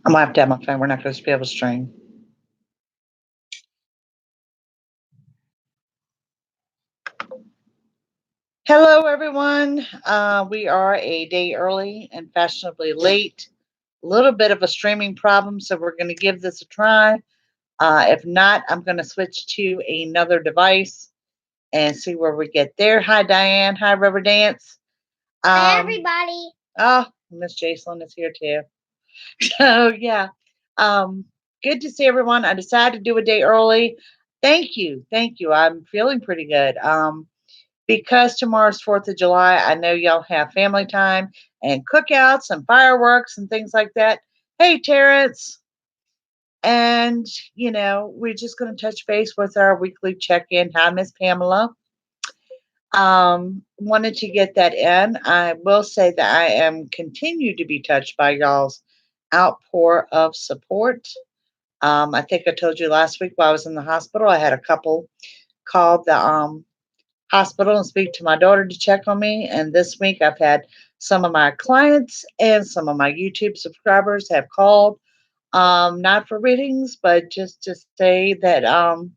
I'm going to have to have my phone. We're not going to be able to stream. Hello, everyone. We are a day early and fashionably late. A little bit of a streaming problem, so we're going to give this a try. If not, I'm going to switch to another device and see where we get there. Hi, Diane. Hi, Rubber Dance. Hi, everybody. Oh, Miss Jacelyn is here too. So, yeah. Um, Good to see everyone. I decided to do a day early. Thank you. Thank you. I'm feeling pretty good. Because tomorrow's 4th of July, I know y'all have family time and cookouts and fireworks and things like that. Hey, Terrence. And, we're just going to touch base with our weekly check in. Hi, Miss Pamela. Wanted to get that in. I will say that I am continued to be touched by y'all's outpour of support. I think I told you last week while I was in the hospital, I had a couple call the hospital and speak to my daughter to check on me. And this week I've had some of my clients and some of my YouTube subscribers have called, not for readings, but just to say that I'm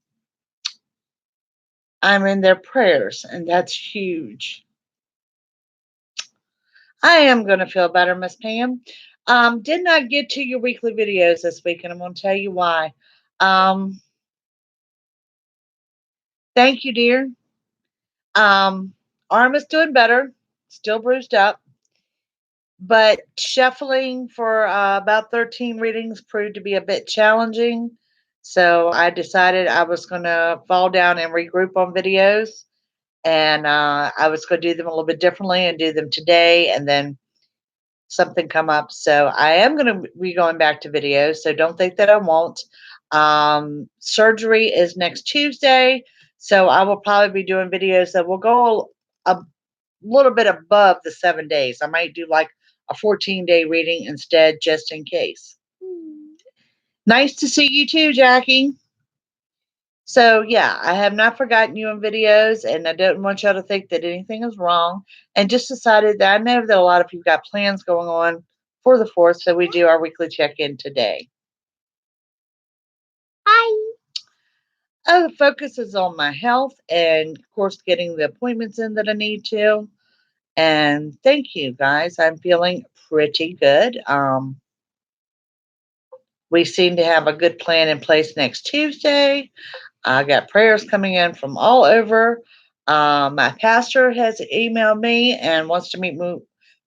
in their prayers, and that's huge. I am going to feel better, Miss Pam. Did not get to your weekly videos this week, and I'm going to tell you why. Um, Thank you, dear. Arm is doing better, still bruised up, but shuffling for about 13 readings proved to be a bit challenging. So I decided I was going to fall down and regroup on videos, and I was going to do them a little bit differently and do them today, and then something come up. So I am going to be going back to videos. So don't think that I won't. Surgery is next Tuesday. So I will probably be doing videos that will go a little bit above the 7 days. I might do like a 14-day reading instead, just in case. Nice to see you too, Jackie. So, yeah, I have not forgotten you in videos, and I don't want y'all to think that anything is wrong. And just decided that I know that a lot of you got plans going on for the 4th, so we do our weekly check in today. Hi. The focus is on my health and, of course, getting the appointments in that I need to. And thank you, guys. I'm feeling pretty good. We seem to have a good plan in place next Tuesday. I got prayers coming in from all over. My pastor has emailed me and wants to meet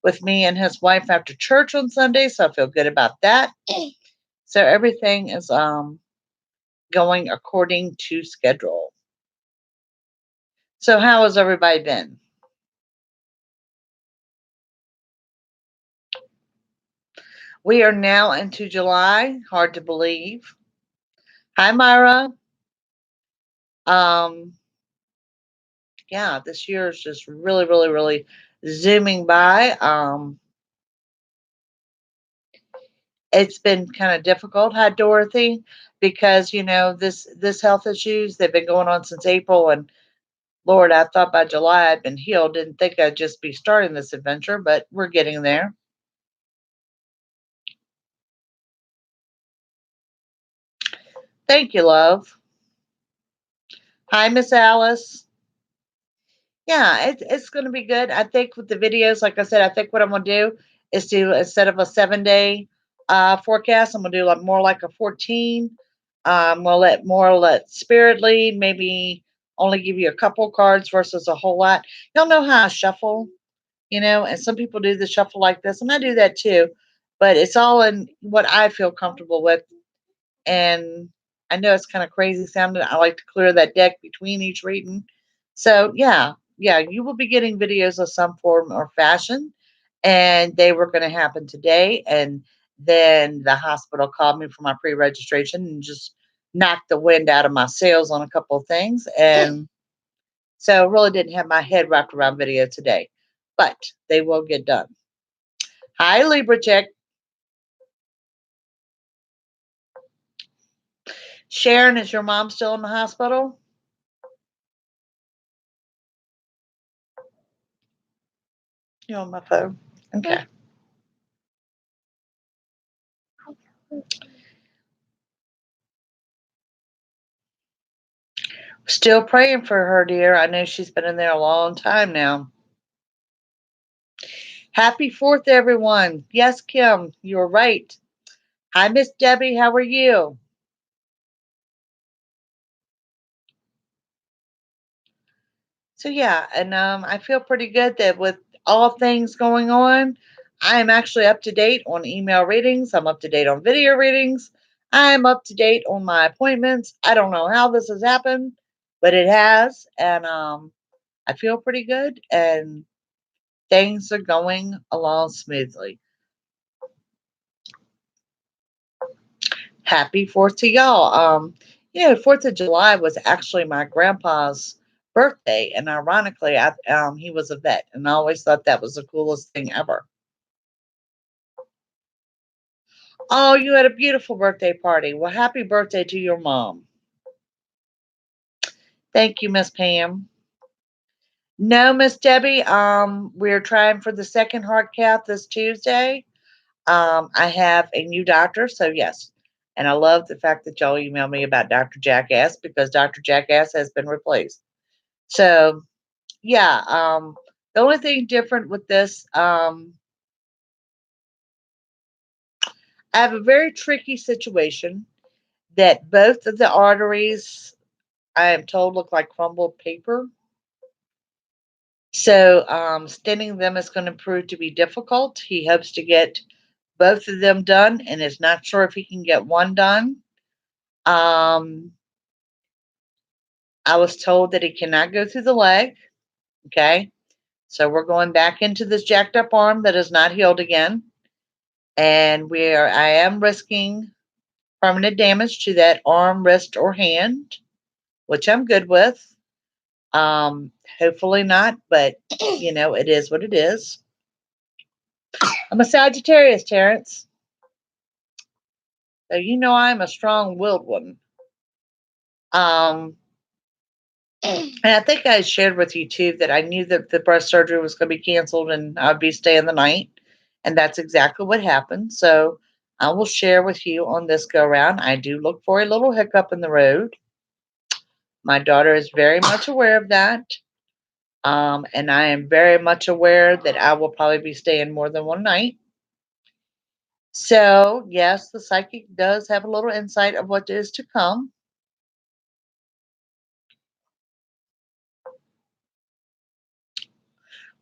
with me and his wife after church on Sunday, so I feel good about that. So everything is going according to schedule. So how has everybody been? We are now into July. Hard to believe. Hi, Myra. Um, yeah, this year is just really, really, really zooming by. It's been kind of difficult. Hi, Dorothy, because this health issues they've been going on since April, and Lord, I thought by July I'd been healed. Didn't think I'd just be starting this adventure, but we're getting there. Thank you, love. Hi, Miss Alice. Yeah, it's going to be good. I think with the videos, like I said, I think what I'm going to do is do instead of a 7 day forecast, I'm going to do like more like a 14. We'll let spirit lead, maybe only give you a couple cards versus a whole lot. Y'all know how I shuffle, and some people do the shuffle like this, and I do that too, but it's all in what I feel comfortable with. And I know it's kind of crazy sounding. I like to clear that deck between each reading. So yeah, you will be getting videos of some form or fashion, and they were going to happen today. And then the hospital called me for my pre-registration and just knocked the wind out of my sails on a couple of things, and so really didn't have my head wrapped around video today, but they will get done. Hi, Libra Check. Sharon, is your mom still in the hospital? You on my phone? Okay. Still praying for her, dear. I know she's been in there a long time now. Happy 4th, everyone. Yes, Kim, you're right. Hi, Miss Debbie. How are you? So yeah, and I feel pretty good that with all things going on, I am actually up to date on email readings. I'm up to date on video readings. I'm up to date on my appointments. I don't know how this has happened, but it has, and I feel pretty good, and things are going along smoothly. Happy 4th to y'all. 4th of July was actually my grandpa's birthday, and ironically, he was a vet, and I always thought that was the coolest thing ever. Oh, you had a beautiful birthday party. Well, happy birthday to your mom. Thank you, Miss Pam. No, Miss Debbie, we're trying for the second heart cath this Tuesday. I have a new doctor, so yes. And I love the fact that y'all emailed me about Dr. Jackass because Dr. Jackass has been replaced. So, yeah, the only thing different with this, I have a very tricky situation that both of the arteries, I am told, look like crumbled paper. So, stenting them is going to prove to be difficult. He hopes to get both of them done and is not sure if he can get one done. I was told that he cannot go through the leg. Okay. So we're going back into this jacked up arm that is not healed again. And I am risking permanent damage to that arm, wrist, or hand, which I'm good with. Hopefully not, but it is what it is. I'm a Sagittarius, Terrence. So I'm a strong-willed one. And I think I shared with you too that I knew that the breast surgery was going to be canceled and I'd be staying the night, and that's exactly what happened. So I will share with you on this go round. I do look for a little hiccup in the road. My daughter is very much aware of that. And I am very much aware that I will probably be staying more than one night. So, yes, the psychic does have a little insight of what is to come.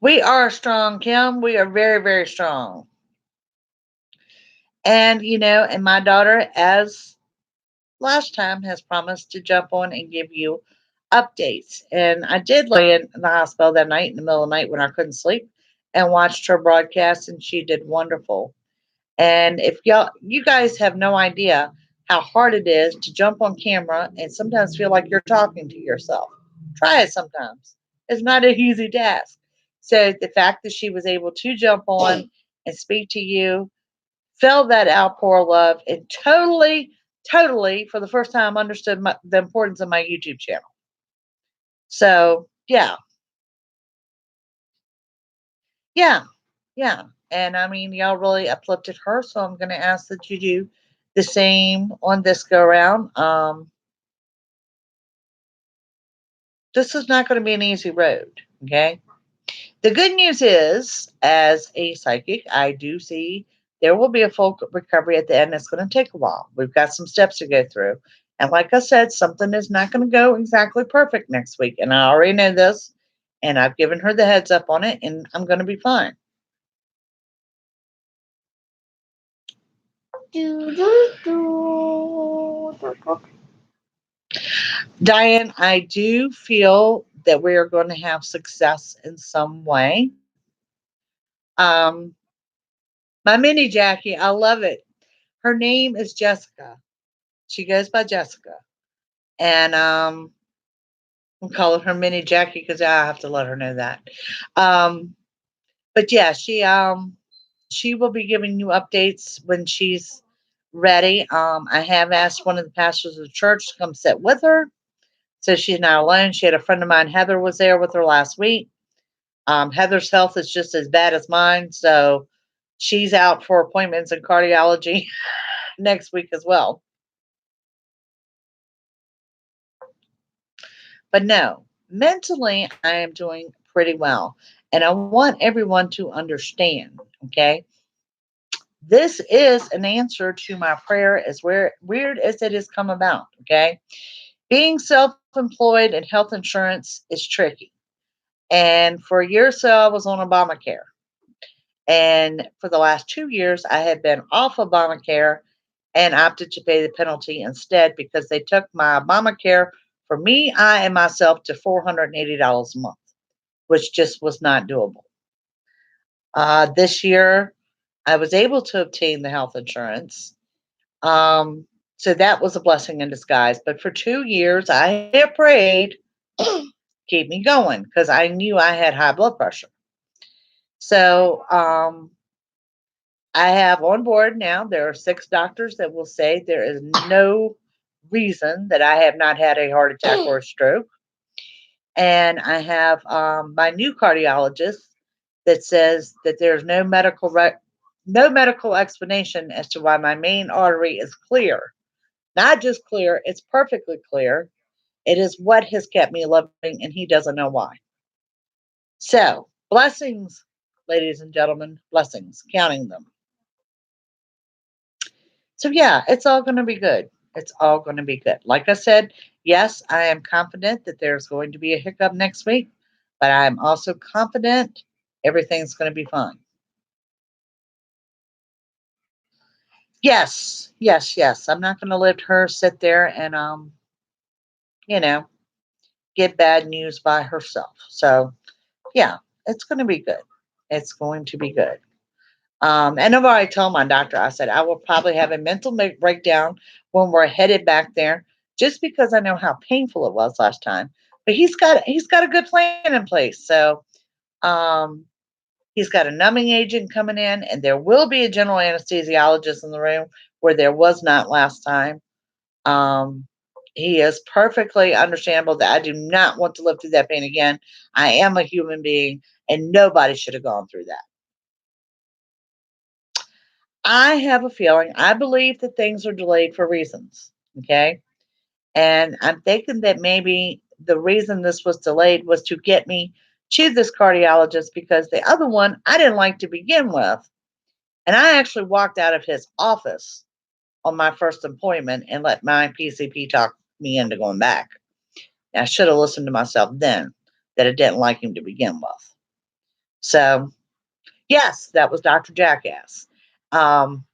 We are strong, Kim. We are very, very strong. And my daughter, as last time, has promised to jump on and give you updates. And I did lay in the hospital that night in the middle of the night when I couldn't sleep and watched her broadcast, and she did wonderful. And if you guys have no idea how hard it is to jump on camera and sometimes feel like you're talking to yourself. Try it sometimes. It's not an easy task. So the fact that she was able to jump on and speak to you, feel that outpour of love, and totally, for the first time, understood the importance of my YouTube channel. So, yeah. Yeah. Yeah. And I mean, y'all really uplifted her. So I'm going to ask that you do the same on this go round. This is not going to be an easy road. Okay. The good news is, as a psychic, I do see there will be a full recovery at the end. It's going to take a while. We've got some steps to go through. And like I said, something is not going to go exactly perfect next week. And I already know this. And I've given her the heads up on it. And I'm going to be fine. Diane, I do feel that we are going to have success in some way. Um, my mini Jackie, I love it. Her name is Jessica. She goes by Jessica. And we'll call her mini Jackie because I have to let her know that. But yeah, she will be giving you updates when she's ready. I have asked one of the pastors of the church to come sit with her, so she's not alone. She had a friend of mine, Heather, was there with her last week. Heather's health is just as bad as mine, so she's out for appointments in cardiology. next week as well. But no, mentally, I am doing pretty well. And I want everyone to understand, okay? This is an answer to my prayer, as weird as it has come about, okay? Being self employed and health insurance is tricky. And for a year or so, I was on Obamacare. And for the last 2 years, I had been off Obamacare and opted to pay the penalty instead because they took my Obamacare for me, I, and myself to $480 a month, which just was not doable. This year, I was able to obtain the health insurance. Um, so that was a blessing in disguise. But for 2 years, I had prayed, keep me going, because I knew I had high blood pressure. So I have on board now, there are 6 doctors that will say there is no reason that I have not had a heart attack or a stroke. And I have my new cardiologist that says that there's no medical explanation as to why my main artery is clear. Not just clear, it's perfectly clear. It is what has kept me living, and he doesn't know why. So, blessings, ladies and gentlemen, blessings, counting them. So, yeah, it's all going to be good. It's all going to be good. Like I said, yes, I am confident that there's going to be a hiccup next week, but I'm also confident everything's going to be fine. Yes, yes, yes. I'm not going to let her sit there and, you know, get bad news by herself. So, yeah, it's going to be good. It's going to be good. And I've already told my doctor, I said, I will probably have a mental breakdown when we're headed back there, just because I know how painful it was last time. But he's got a good plan in place. So um, he's got a numbing agent coming in, and there will be a general anesthesiologist in the room where there was not last time. Um, he is perfectly understandable that I do not want to live through that pain again. I am a human being, and nobody should have gone through that. I have a feeling, I believe that things are delayed for reasons. Okay. And I'm thinking that maybe the reason this was delayed was to get me to this cardiologist, because the other one I didn't like to begin with. And I actually walked out of his office on my first appointment and let my PCP talk me into going back. And I should have listened to myself then, that I didn't like him to begin with. So, yes, that was Dr. Jackass. Um,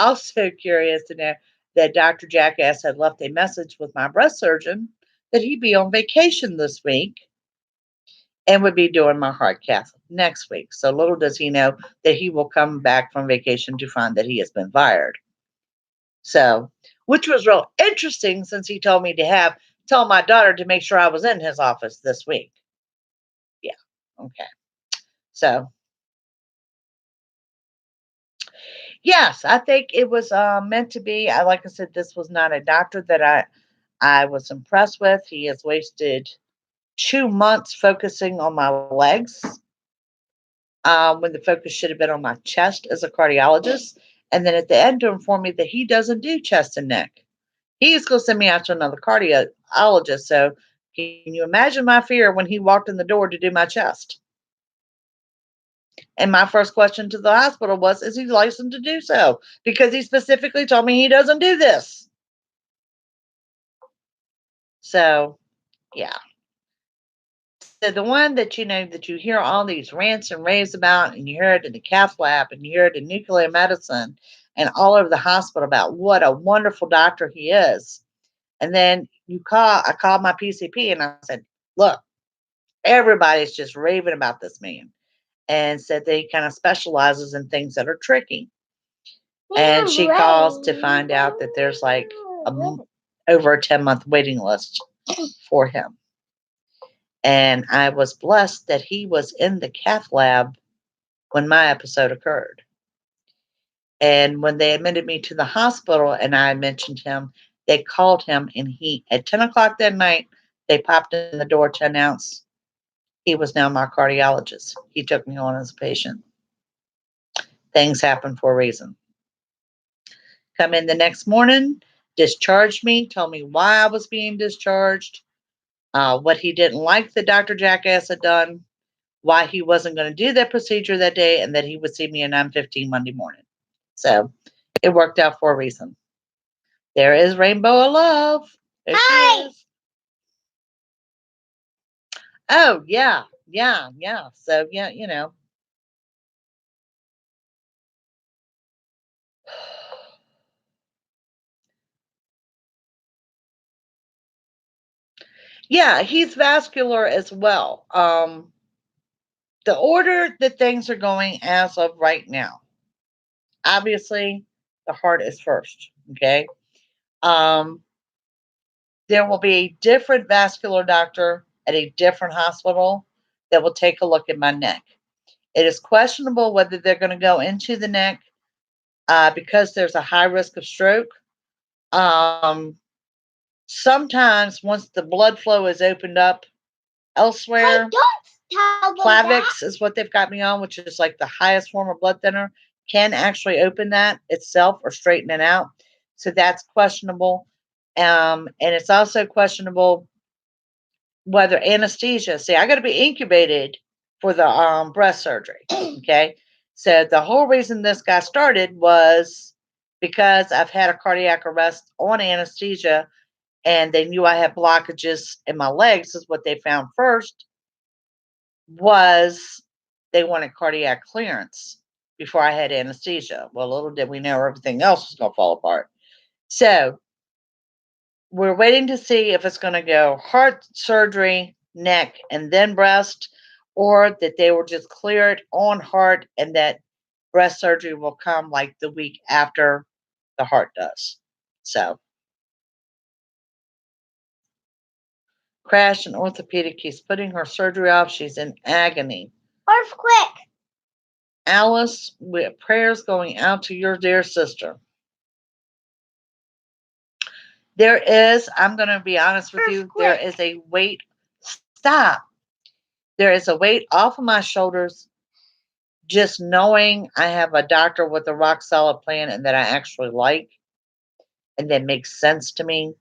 Also curious to know that Dr. Jackass had left a message with my breast surgeon that he'd be on vacation this week and would be doing my heart cath next week. So little does he know that he will come back from vacation to find that he has been fired. So, which was real interesting, since he told me to tell my daughter to make sure I was in his office this week. Yeah. Okay. So, yes, I think it was meant to be. Like I said, this was not a doctor that I was impressed with. He has wasted 2 months focusing on my legs, when the focus should have been on my chest as a cardiologist. And then at the end, to inform me that he doesn't do chest and neck. He's going to send me out to another cardiologist. So can you imagine my fear when he walked in the door to do my chest? And my first question to the hospital was, is he licensed to do so? Because he specifically told me he doesn't do this. So, yeah. So the one that that you hear all these rants and raves about, and you hear it in the cath lab, and you hear it in nuclear medicine, and all over the hospital about what a wonderful doctor he is. And then I called my PCP and I said, look, everybody's just raving about this man, and said that he kind of specializes in things that are tricky. And she calls to find out that there's like over a 10-month waiting list for him. And I was blessed that he was in the cath lab when my episode occurred. And when they admitted me to the hospital and I mentioned him, they called him, and he, at 10 o'clock that night, they popped in the door to announce he was now my cardiologist. He took me on as a patient. Things happen for a reason. Come in the next morning, discharged me, told me why I was being discharged, what he didn't like that Dr. Jackass had done, why he wasn't going to do that procedure that day, and that he would see me at 9:15 Monday morning. So it worked out for a reason. There is Rainbow of Love. There she Hi. is. Oh, yeah. Yeah. Yeah. So, yeah, Yeah, he's vascular as well. The order that things are going as of right now, obviously, the heart is first. Okay. Um, there will be a different vascular doctor at a different hospital that will take a look at my neck. It is questionable whether they're going to go into the neck because there's a high risk of stroke. Um, Sometimes, once the blood flow is opened up elsewhere, Plavix is what they've got me on, which is like the highest form of blood thinner, can actually open that itself or straighten it out. So that's questionable. And it's also questionable whether anesthesia. See, I got to be incubated for the breast surgery. Okay. So the whole reason this got started was because I've had a cardiac arrest on anesthesia and they knew I had blockages in my legs, is what they found first, was they wanted cardiac clearance before I had anesthesia. Well, little did we know everything else was going to fall apart. So we're waiting to see if it's going to go heart surgery, neck, and then breast, or that they will just clear it on heart and that breast surgery will come like the week after the heart does. So, crash and orthopedic keeps putting her surgery off. She's in agony. Earthquake. Alice, with prayers going out to your dear sister. There is, I'm going to be honest with you, there is a weight. Stop. There is a weight off of my shoulders just knowing I have a doctor with a rock solid plan and that I actually like and that makes sense to me.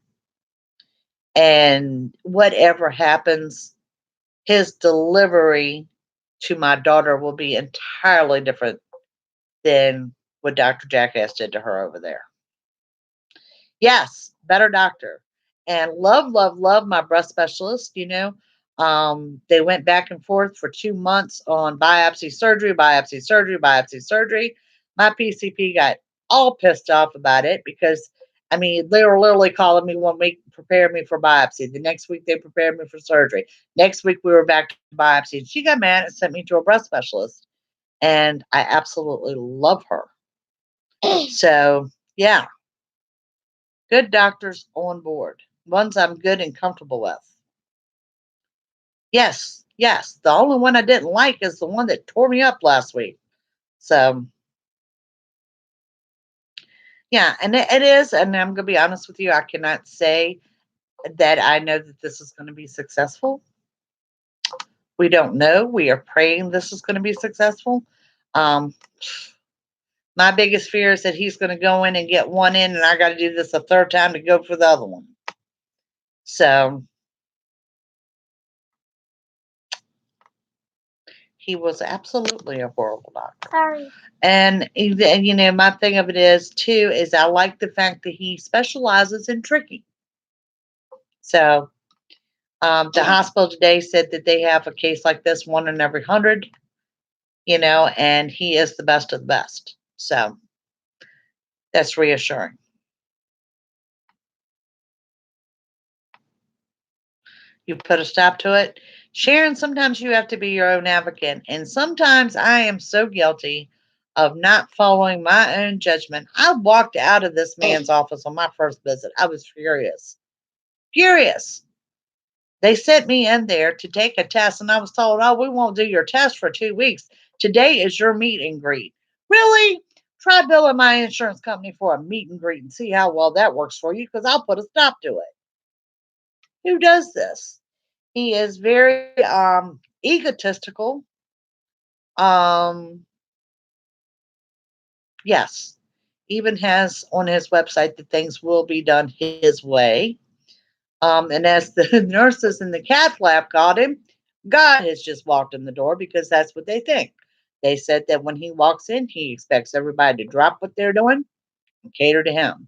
And whatever happens, his delivery to my daughter will be entirely different than what Dr. Jackass did to her over there. Yes, better doctor. And love, love, love my breast specialist. They went back and forth for 2 months on biopsy surgery, biopsy surgery, biopsy surgery. My PCP got all pissed off about it because, I mean, they were literally calling me one week, prepare me for biopsy. The next week, they prepared me for surgery. Next week, we were back to biopsy. And she got mad and sent me to a breast specialist. And I absolutely love her. So, yeah, good doctors on board, ones I'm good and comfortable with. Yes, yes. The only one I didn't like is the one that tore me up last week. So, yeah, and it is. And I'm going to be honest with you, I cannot say that I know that this is going to be successful. We don't know. We are praying this is going to be successful. Um, my biggest fear is that he's going to go in and get one in, and I got to do this a third time to go for the other one. So, he was absolutely a horrible doctor. Sorry. And my thing of it is too is I like the fact that he specializes in tricking. So the hospital today said that they have a case like this 1 in every 100, and he is the best of the best. So that's reassuring. You put a stop to it. Sharon, sometimes you have to be your own advocate. And sometimes I am so guilty of not following my own judgment. I walked out of this man's office on my first visit. I was furious. Furious. They sent me in there to take a test, and I was told, oh, we won't do your test for 2 weeks. Today is your meet and greet. Really? Try billing my insurance company for a meet and greet and see how well that works for you, because I'll put a stop to it. Who does this? He is very egotistical. Yes, even has on his website that things will be done his way. And as the nurses in the cath lab called him, God has just walked in the door because that's what they think. They said that when he walks in, he expects everybody to drop what they're doing and cater to him.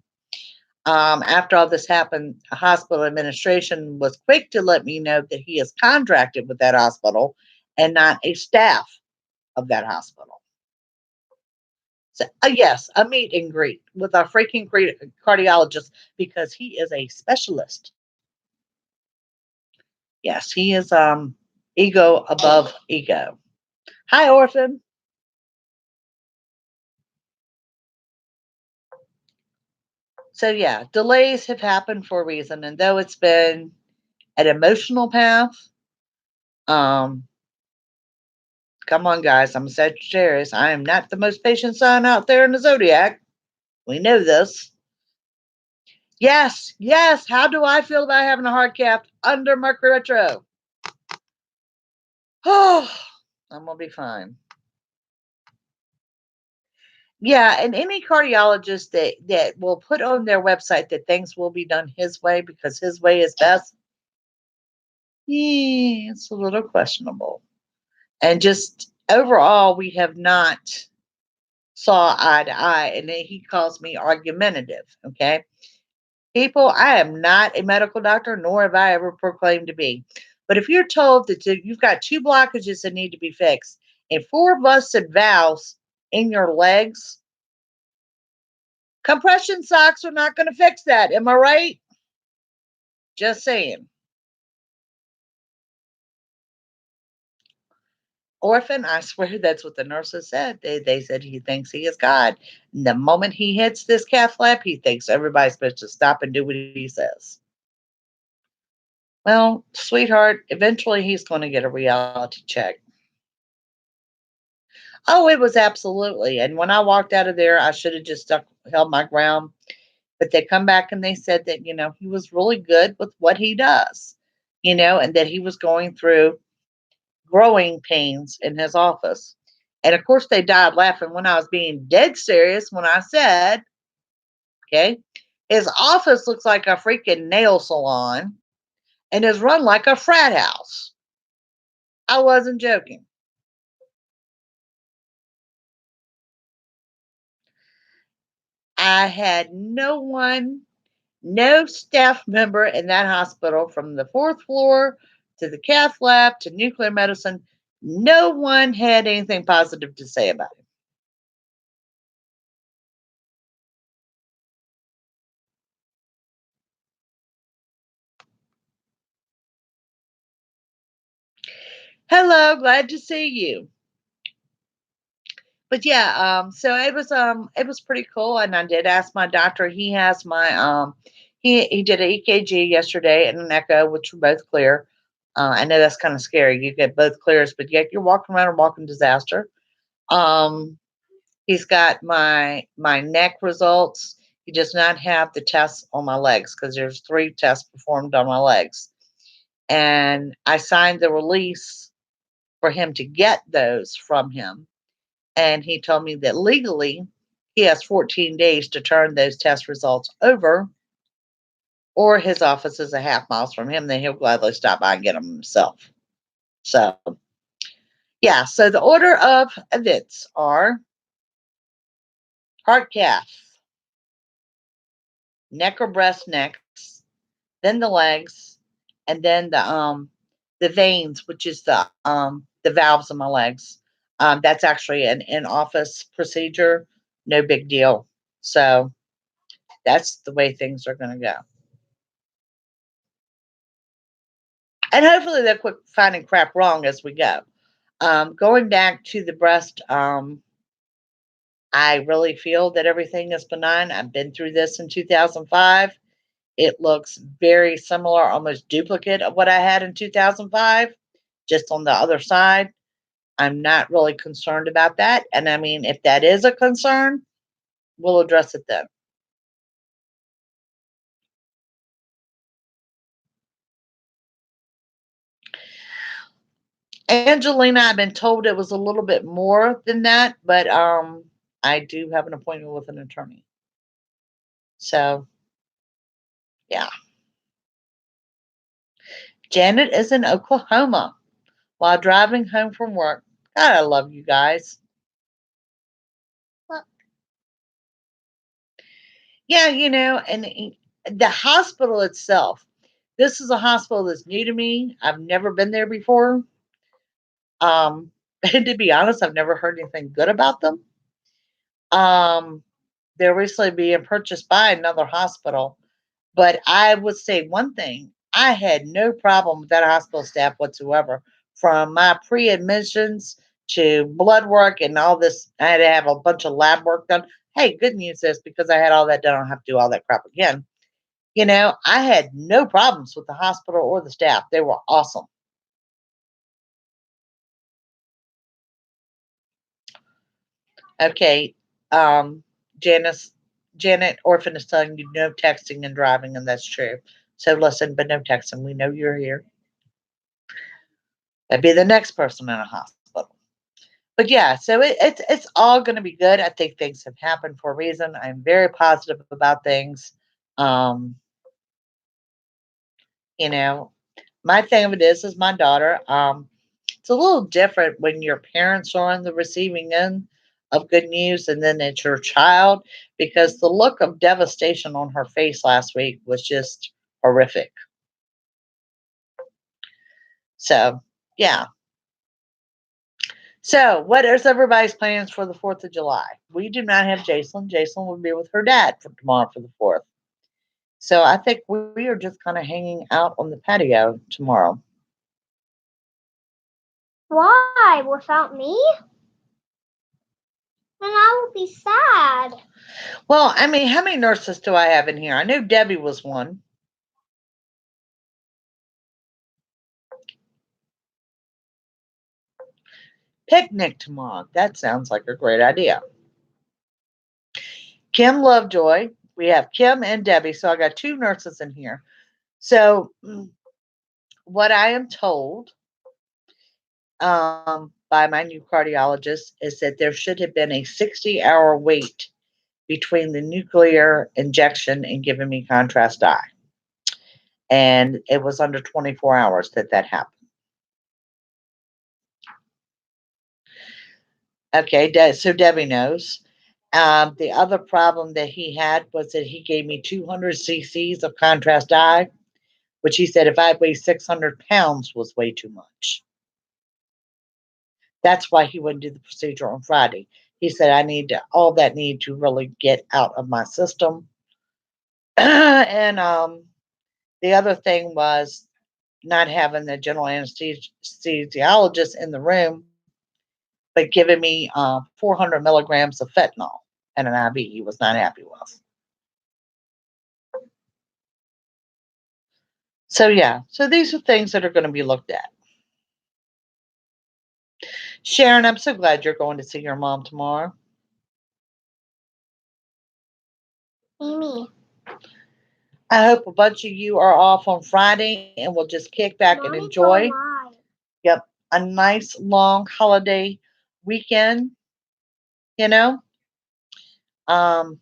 After all this happened, the hospital administration was quick to let me know that he is contracted with that hospital and not a staff of that hospital. So, yes, a meet and greet with our freaking cardiologist because he is a specialist. Yes, he is ego above ego. Hi, Orphan. So yeah, delays have happened for a reason, and though it's been an emotional path, um, come on, guys, I'm a Sagittarius. I am not the most patient sign out there in the zodiac. We know this. Yes, yes. How do I feel about having a hard cap under Mercury retro? Oh, I'm gonna be fine. Yeah, and any cardiologist that will put on their website that things will be done his way because his way is best, yeah, it's a little questionable. And just overall, we have not saw eye to eye, and then he calls me argumentative. Okay, people, I am not a medical doctor, nor have I ever proclaimed to be. But if you're told that you've got two blockages that need to be fixed and four busted valves in your legs, compression socks are not going to fix that. Am I right? Just saying. Orphan, I swear that's what the nurses said. They said he thinks he is God. And the moment he hits this cath lab, he thinks everybody's supposed to stop and do what he says. Well, sweetheart, eventually he's going to get a reality check. Oh, it was absolutely. And when I walked out of there, I should have just held my ground. But they come back and they said that, he was really good with what he does, and that he was going through growing pains in his office. And of course, they died laughing when I was being dead serious when I said, okay, his office looks like a freaking nail salon and is run like a frat house. I wasn't joking. I had no staff member in that hospital from the fourth floor to the cath lab to nuclear medicine. No one had anything positive to say about it. Hello, glad to see you. But yeah, so it was pretty cool, and I did ask my doctor. He has my he did an EKG yesterday and an echo, which were both clear. I know that's kind of scary. You get both clears, but yet you're walking around a walking disaster. Um, he's got my neck results. He does not have the tests on my legs because there's 3 tests performed on my legs, and I signed the release for him to get those from him. And he told me that legally he has 14 days to turn those test results over, or his office is a half miles from him. Then he'll gladly stop by and get them himself. So, yeah. So the order of events are heart cath, neck or breast next, then the legs, and then the veins, which is the valves in my legs. That's actually an in-office procedure. No big deal. So that's the way things are going to go. And hopefully they'll quit finding crap wrong as we go. Going back to the breast, I really feel that everything is benign. I've been through this in 2005. It looks very similar, almost duplicate of what I had in 2005, just on the other side. I'm not really concerned about that. And I mean, if that is a concern, we'll address it then. Angelina, I've been told it was a little bit more than that, but I do have an appointment with an attorney. So, yeah. Janet is in Oklahoma while driving home from work. God, I love you guys. Look. Yeah, and the hospital itself, this is a hospital that's new to me. I've never been there before. And to be honest, I've never heard anything good about them. Um, they're recently being purchased by another hospital. But I would say one thing, I had no problem with that hospital staff whatsoever. From my pre-admissions to blood work and all this, I had to have a bunch of lab work done. Hey, good news is because I had all that done, I don't have to do all that crap again. I had no problems with the hospital or the staff. They were awesome. Okay. Um, Janice, Janet Orphan is telling you no texting and driving, and that's true. So listen, but no texting. We know you're here. That'd be the next person in a hospital. But yeah, so it's all going to be good. I think things have happened for a reason. I'm very positive about things. Um, you know, my thing of it is my daughter. It's a little different when your parents are on the receiving end of good news and then it's your child because the look of devastation on her face last week was just horrific. So, yeah. So, what is everybody's plans for the 4th of July? We do not have Jason. Jason will be with her dad for tomorrow for the 4th. So, I think we are just kind of hanging out on the patio tomorrow. Why? Without me? Then I will be sad. Well, I mean, how many nurses do I have in here? I knew Debbie was one. Picnic tomorrow. That sounds like a great idea. Kim Lovejoy. We have Kim and Debbie. So I got two nurses in here. So what I am told by my new cardiologist is that there should have been a 60-hour wait between the nuclear injection and giving me contrast dye. And it was under 24 hours that happened. Okay, so Debbie knows. The other problem that he had was that he gave me 200 cc's of contrast dye, which he said if I weigh 600 pounds was way too much. That's why he wouldn't do the procedure on Friday. He said I need all that need to really get out of my system. And the other thing was not having the general anesthesiologist in the room, but giving me 400 milligrams of fentanyl and an IV he was not happy with. So yeah, so these are things that are going to be looked at. Sharon, I'm so glad you're going to see your mom tomorrow. Amy. I hope a bunch of you are off on Friday and we'll just kick back and enjoy. Yep, a nice long holiday weekend. You know, um,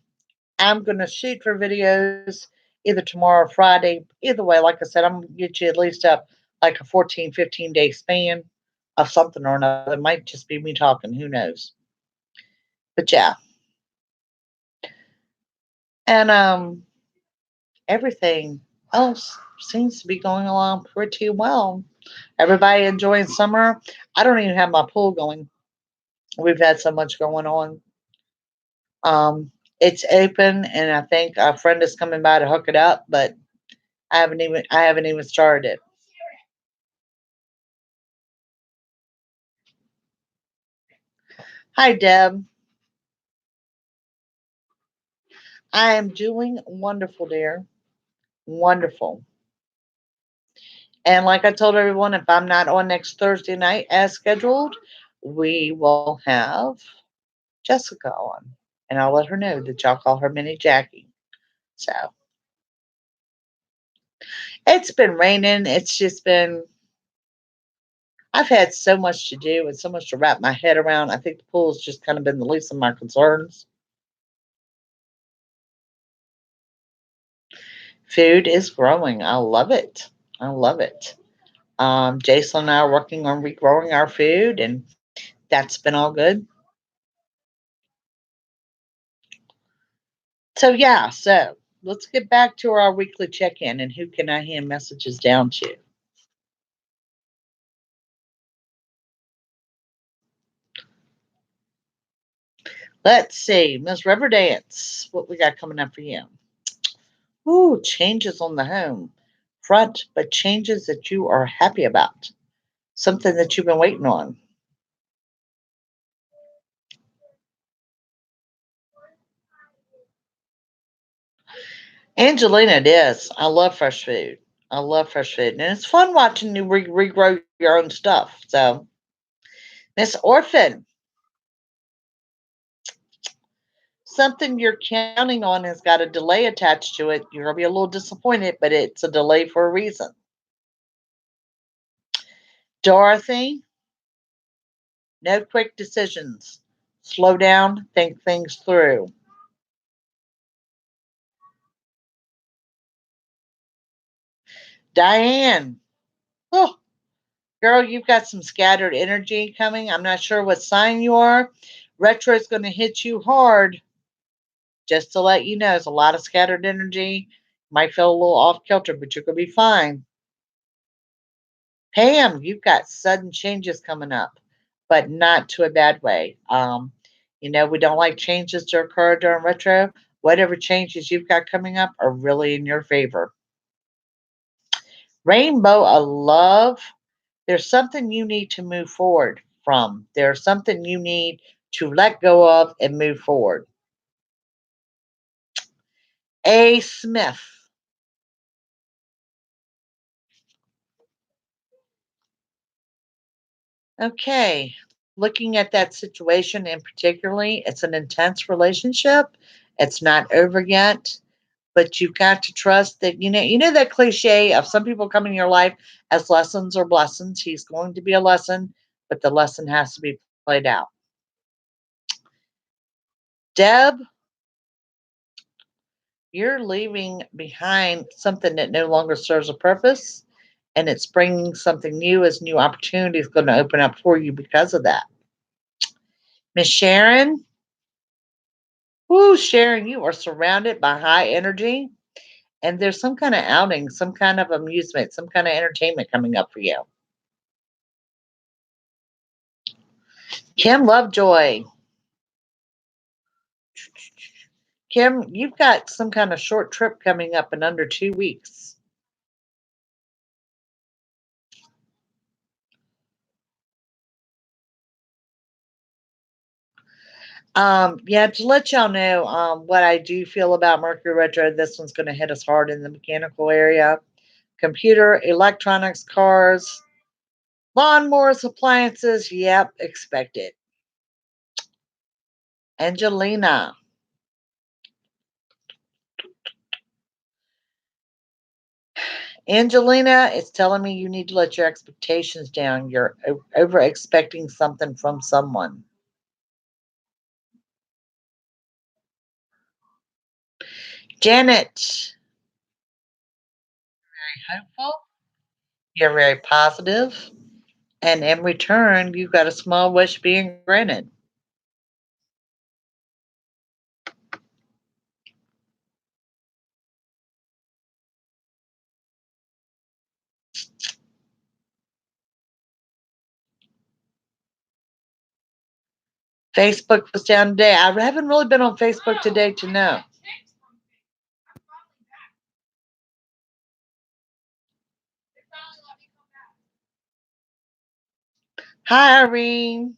I'm gonna shoot for videos either tomorrow or Friday. Either way, like I said, I'm gonna get you at least up like a 14, 15-day span of something or another. It might just be me talking. Who knows? But yeah, and everything else seems to be going along pretty well. Everybody enjoying summer. I don't even have my pool going. We've had so much going on. It's open, and I think a friend is coming by to hook it up, but I haven't even started it. Hi, Deb. I am doing wonderful, dear. Wonderful. And like I told everyone, if I'm not on next Thursday night as scheduled, we will have Jessica on. And I'll let her know that y'all call her Mini Jackie. So it's been raining. It's just been, I've had so much to do and so much to wrap my head around. I think the pool's just kind of been the least of my concerns. Food is growing. I love it. I love it. Jason and I are working on regrowing our food, and that's been all good. So let's get back to our weekly check-in and who can I hand messages down to? Let's see, Miss Riverdance, what we got coming up for you? Ooh, changes on the home front, but changes that you are happy about. Something that you've been waiting on. Angelina, it is. I love fresh food. I love fresh food. And it's fun watching you regrow your own stuff. So, Miss Orphan, something you're counting on has got a delay attached to it. You're going to be a little disappointed, but it's a delay for a reason. Dorothy, no quick decisions. Slow down, think things through. Diane, oh, girl, you've got some scattered energy coming. I'm not sure what sign you are. Retro is going to hit you hard. Just to let you know, there's a lot of scattered energy. Might feel a little off kilter, but you're going to be fine. Pam, you've got sudden changes coming up, but not to a bad way. We don't like changes to occur during retro. Whatever changes you've got coming up are really in your favor. Rainbow of love. There's something you need to move forward from. There's something you need to let go of and move forward. A. Smith. Okay. Looking at that situation in particularly, it's an intense relationship. It's not over yet, but you've got to trust that you know that cliche of some people come in your life as lessons or blessings. He's going to be a lesson, but the lesson has to be played out. Deb, you're leaving behind something that no longer serves a purpose, and it's bringing something new as new opportunities going to open up for you because of that. Miss Sharon, whoo, Sharon, you are surrounded by high energy, and there's some kind of outing, some kind of amusement, some kind of entertainment coming up for you. Kim Lovejoy, Kim, you've got some kind of short trip coming up in under 2 weeks. Yeah, to let y'all know what I do feel about Mercury retro, this one's going to hit us hard in the mechanical area. Computer, electronics, cars, lawnmowers, appliances. Yep, expect it. Angelina, Angelina, it's telling me you need to let your expectations down. You're over expecting something from someone. Janet, hopeful. You're very positive, and in return, you've got a small wish being granted. Facebook was down today. I haven't really been on Facebook today to know. Hi, Irene.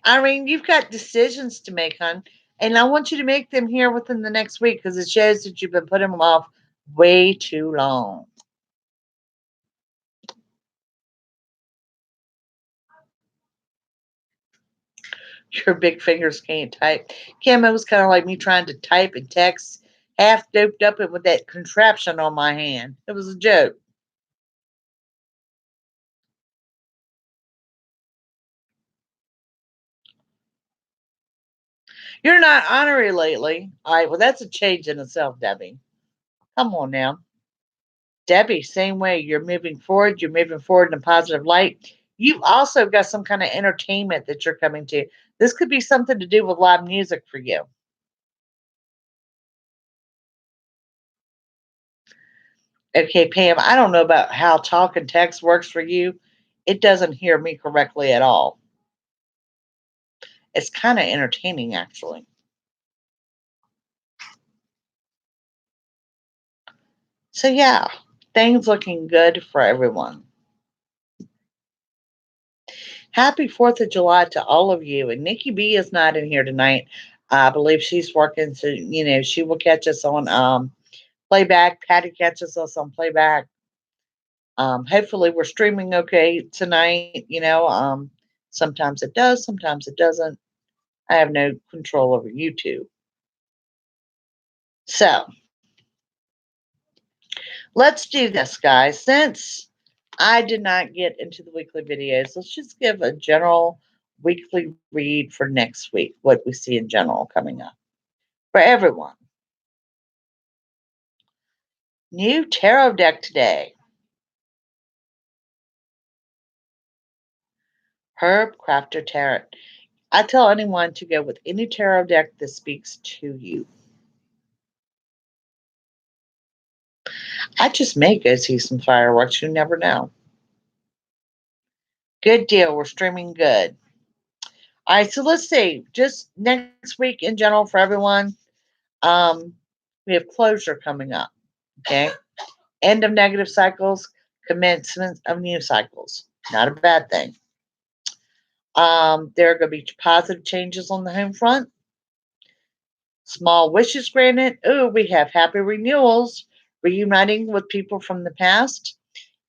Irene, you've got decisions to make, hon, and I want you to make them here within the next week because it shows that you've been putting them off way too long. Your big fingers can't type. Kim, it was kind of like me trying to type and text, half doped up and with that contraption on my hand. It was a joke. You're not honorary lately. All right, well, that's a change in itself, Debbie. Come on now. Debbie, same way. You're moving forward. You're moving forward in a positive light. You've also got some kind of entertainment that you're coming to. This could be something to do with live music for you. Okay, Pam, I don't know about how talk and text works for you. It doesn't hear me correctly at all. It's kind of entertaining, actually. So, yeah, things looking good for everyone. Happy 4th of July to all of you. And Nikki B is not in here tonight. I believe she's working, so, she will catch us on playback. Patty catches us on playback. Hopefully, we're streaming okay tonight. Sometimes it does, sometimes it doesn't. I have no control over YouTube. So, let's do this, guys. Since I did not get into the weekly videos, let's just give a general weekly read for next week, what we see in general coming up for everyone. New tarot deck today. Herb Crafter Tarot. I tell anyone to go with any tarot deck that speaks to you. I just may go see some fireworks. You never know. Good deal. We're streaming good. All right, so let's see. Just next week in general for everyone, um, we have closure coming up. Okay. End of negative cycles, commencement of new cycles. Not a bad thing. There are going to be positive changes on the home front. Small wishes granted. Oh, we have happy renewals, reuniting with people from the past,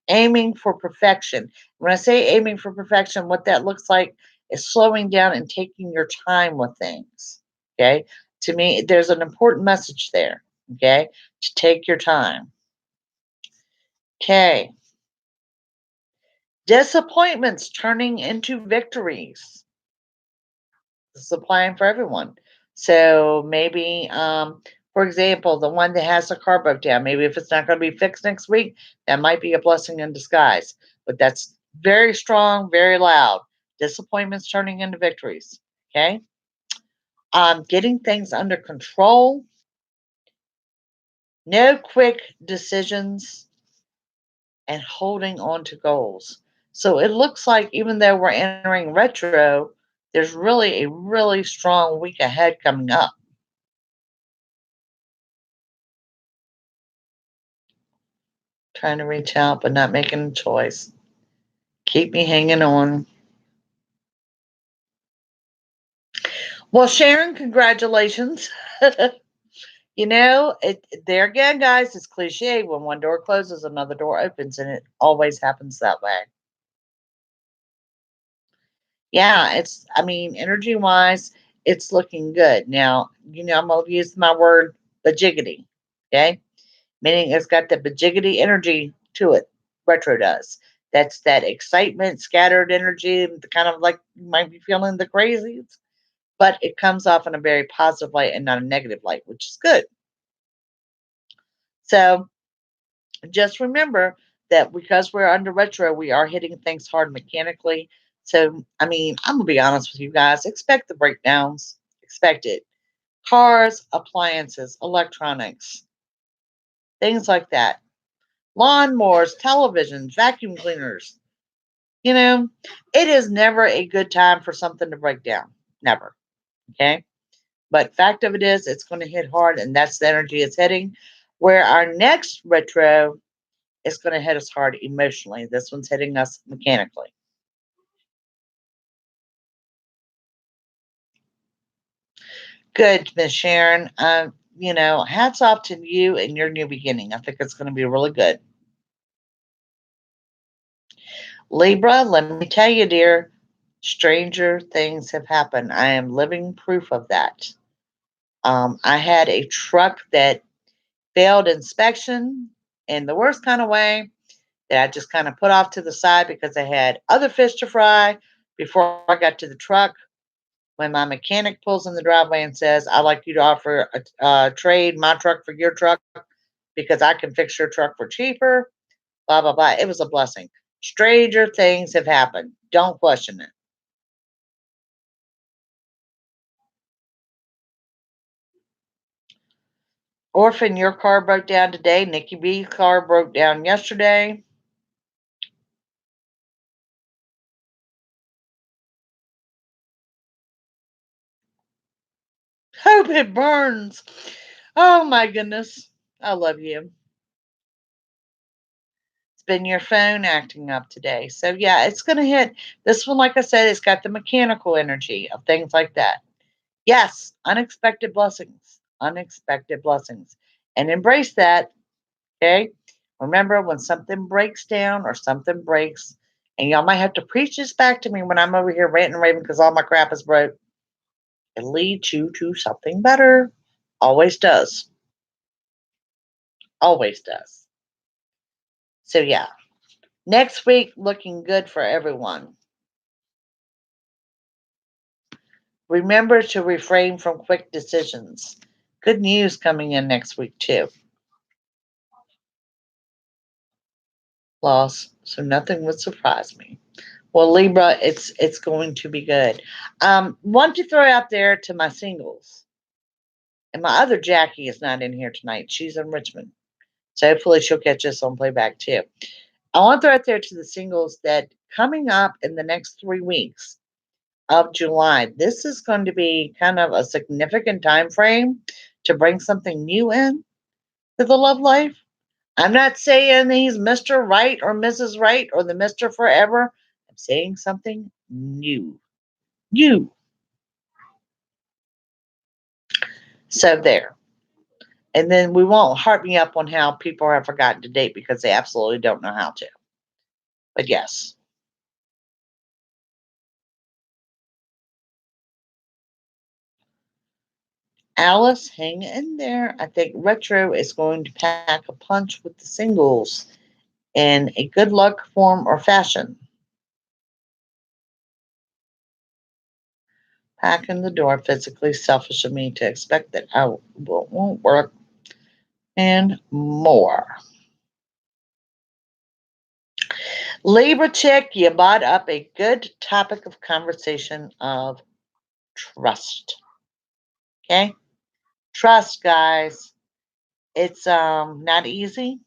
aiming for perfection. When I say aiming for perfection, what that looks like is slowing down and taking your time with things. Okay. To me, there's an important message there. Okay. To take your time. Okay. Disappointments turning into victories. This is applying for everyone. So maybe, for example, the one that has the car broke down, maybe if it's not going to be fixed next week, that might be a blessing in disguise. But that's very strong, very loud. Disappointments turning into victories. Okay. Getting things under control. No quick decisions and holding on to goals. So it looks like even though we're entering retro, there's really a really strong week ahead coming up. Trying to reach out, but not making a choice. Keep me hanging on. Well, Sharon, congratulations. There again, guys, it's cliche. When one door closes, another door opens, and it always happens that way. Yeah, energy wise, it's looking good. Now, I'm going to use my word bajiggity. Okay. Meaning it's got the bajiggity energy to it. Retro does. That's that excitement, scattered energy, the kind of like you might be feeling the crazies, but it comes off in a very positive light and not a negative light, which is good. So just remember that because we're under retro, we are hitting things hard mechanically. So, I'm going to be honest with you guys. Expect the breakdowns. Expect it. Cars, appliances, electronics, things like that. Lawnmowers, televisions, vacuum cleaners. It is never a good time for something to break down. Never. Okay. But fact of it is, it's going to hit hard, and that's the energy it's hitting. Where our next retro is going to hit us hard emotionally. This one's hitting us mechanically. Good, Miss Sharon. Hats off to you and your new beginning. I think it's going to be really good. Libra, let me tell you, dear, stranger things have happened. I am living proof of that. I had a truck that failed inspection in the worst kind of way that I just kind of put off to the side because I had other fish to fry before I got to the truck. When my mechanic pulls in the driveway and says, I'd like you to offer a trade my truck for your truck because I can fix your truck for cheaper, blah, blah, blah. It was a blessing. Stranger things have happened. Don't question it. Orphan, your car broke down today. Nikki B's car broke down yesterday. Hope it burns. Oh my goodness. I love you. It's been your phone acting up today. So yeah, it's gonna hit. This one, like I said, it's got the mechanical energy of things like that. Yes, unexpected blessings. Unexpected blessings. And embrace that. Okay. Remember when something breaks down or something breaks, and y'all might have to preach this back to me when I'm over here ranting and raving because all my crap is broke. It leads you to something better. Always does. Always does. So yeah. Next week looking good for everyone. Remember to refrain from quick decisions. Good news coming in next week too. Loss, so nothing would surprise me. Well, Libra, it's going to be good. Want to throw out there to my singles, and my other Jackie is not in here tonight. She's in Richmond, so hopefully she'll catch us on playback too. I want to throw out there to the singles that coming up in the next 3 weeks of July, this is going to be kind of a significant time frame to bring something new in to the love life. I'm not saying he's Mr. Right or Mrs. Right or the Mr. Forever. I'm saying something new. New. So there. And then we won't harp me up on how people have forgotten to date because they absolutely don't know how to. But yes. Alice, hang in there. I think retro is going to pack a punch with the singles in a good luck form or fashion. Packing the door, physically selfish of me to expect that I won't work, and more. Libra chick, you brought up a good topic of conversation of trust. Okay? Trust, guys. It's not easy.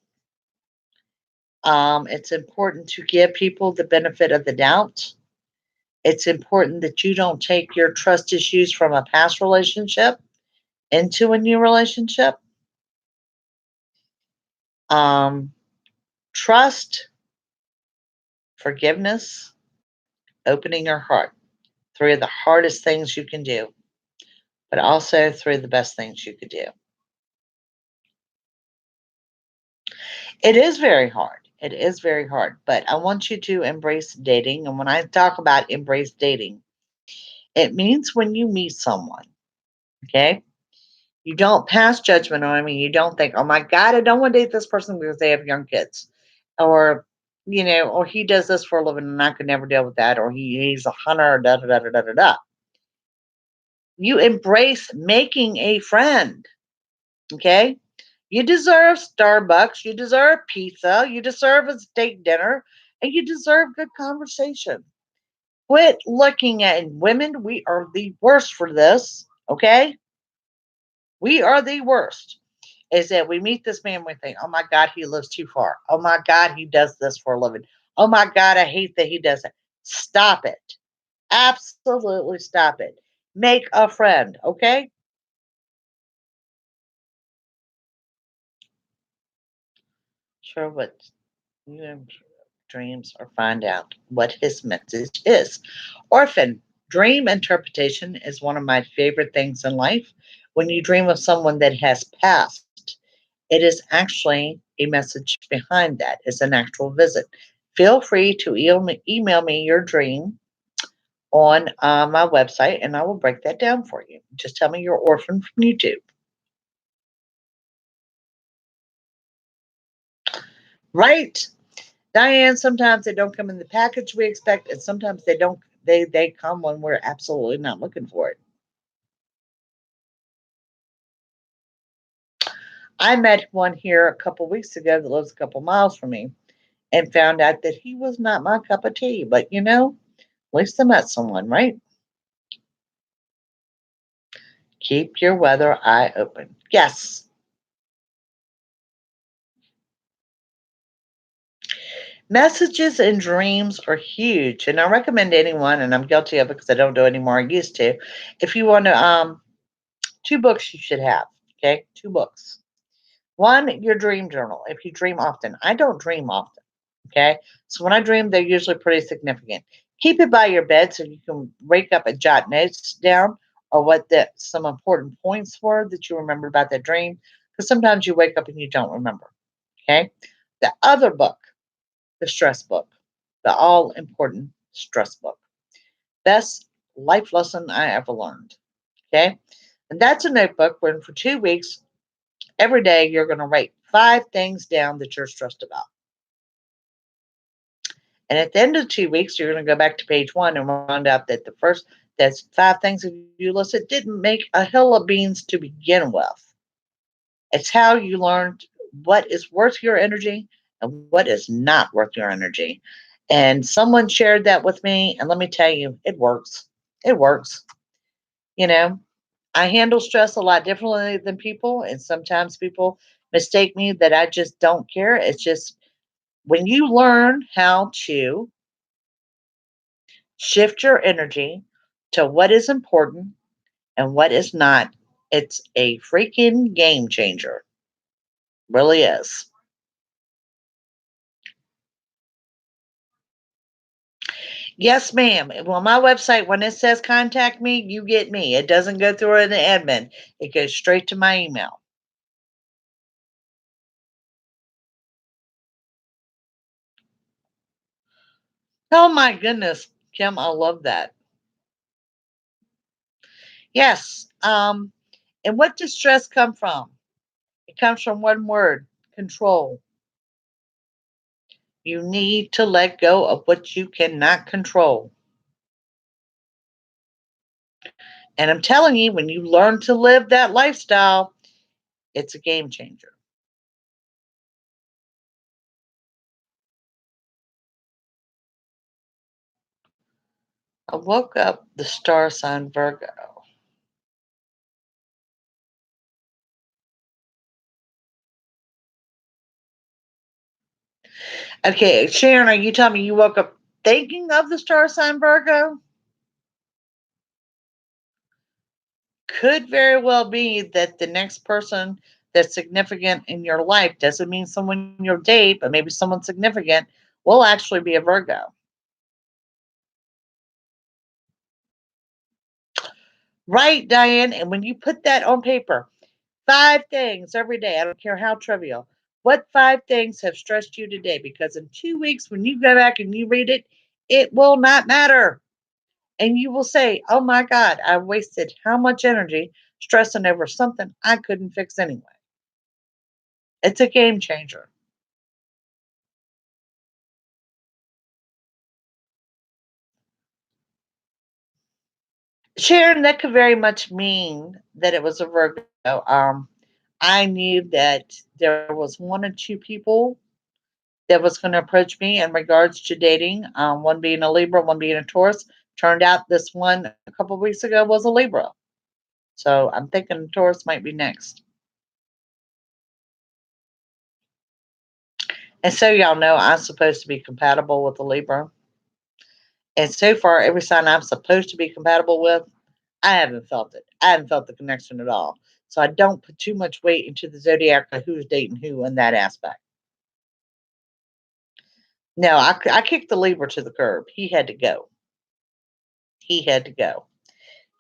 It's important to give people the benefit of the doubt. It's important that you don't take your trust issues from a past relationship into a new relationship. Um, Trust, forgiveness, opening your heart. Three of the hardest things you can do, but also three of the best things you could do. It is very hard. It is very hard, but I want you to embrace dating. And when I talk about embrace dating, it means when you meet someone, okay, you don't pass judgment on them and you don't think, oh my God, I don't want to date this person because they have young kids. Or, or he does this for a living and I could never deal with that. Or he's a hunter, da da da da da da da. You embrace making a friend, okay? You deserve Starbucks, you deserve pizza, you deserve a steak dinner, and you deserve good conversation. Quit looking at women. We are the worst for this, okay? We are the worst. Is that we meet this man, we think, oh my God, he lives too far. Oh my God, he does this for a living. Oh my God, I hate that he does it. Stop it. Absolutely stop it. Make a friend, okay? Sure, what you dreams or find out what his message is. Orphan, dream interpretation is one of my favorite things in life. When you dream of someone that has passed, it is actually a message behind that. It's an actual visit. Feel free to email me your dream on my website and I will break that down for you. Just tell me you're Orphan from YouTube. Right? Diane, sometimes they don't come in the package we expect, and sometimes they don't They come when we're absolutely not looking for it. I met one here a couple weeks ago that lives a couple miles from me and found out that he was not my cup of tea. But at least I met someone, right? Keep your weather eye open. Yes. Messages and dreams are huge. And I recommend anyone, and I'm guilty of it because I don't do it anymore. I used to. If you want to, two books you should have. Okay. Two books. One, your dream journal. If you dream often, I don't dream often. Okay. So when I dream, they're usually pretty significant. Keep it by your bed so you can wake up and jot notes down or what some important points were that you remember about that dream. Because sometimes you wake up and you don't remember. Okay. The other book, the stress book, the all important stress book. Best life lesson I ever learned. Okay. And that's a notebook where for 2 weeks, every day you're going to write 5 things down that you're stressed about. And at the end of the 2 weeks, you're going to go back to page one and find out that that's 5 things that you listed didn't make a hill of beans to begin with. It's how you learned what is worth your energy and what is not worth your energy. And someone shared that with me, and let me tell you, it works. It works. You know, I handle stress a lot differently than people, and sometimes people mistake me that I just don't care. It's just when you learn how to shift your energy to what is important and what is not, it's a freaking game changer. Really is. Yes, ma'am. Well, my website, when it says contact me, you get me. It doesn't go through an admin, it goes straight to my email. Oh, my goodness, Kim, I love that. Yes. And what does stress come from? It comes from one word: control. You need to let go of what you cannot control. And I'm telling you, when you learn to live that lifestyle, it's a game changer. I woke up the star sign Virgo. Okay, Sharon, are you telling me you woke up thinking of the star sign Virgo? Could very well be that the next person that's significant in your life doesn't mean someone you'll date, but maybe someone significant will actually be a Virgo. Right, Diane? And when you put that on paper, 5 things every day, I don't care how trivial. What 5 things have stressed you today? Because in 2 weeks, when you go back and you read it, it will not matter. And you will say, oh my God, I wasted how much energy stressing over something I couldn't fix anyway. It's a game changer. Sharon, that could very much mean that it was a Virgo. I knew that there was one or two people that was going to approach me in regards to dating. One being a Libra, one being a Taurus. Turned out this one a couple of weeks ago was a Libra. So I'm thinking Taurus might be next. And so y'all know I'm supposed to be compatible with a Libra. And so far, every sign I'm supposed to be compatible with, I haven't felt it. I haven't felt the connection at all. So I don't put too much weight into the zodiac of who's dating who in that aspect. No, I kicked the Libra to the curb. He had to go. He had to go.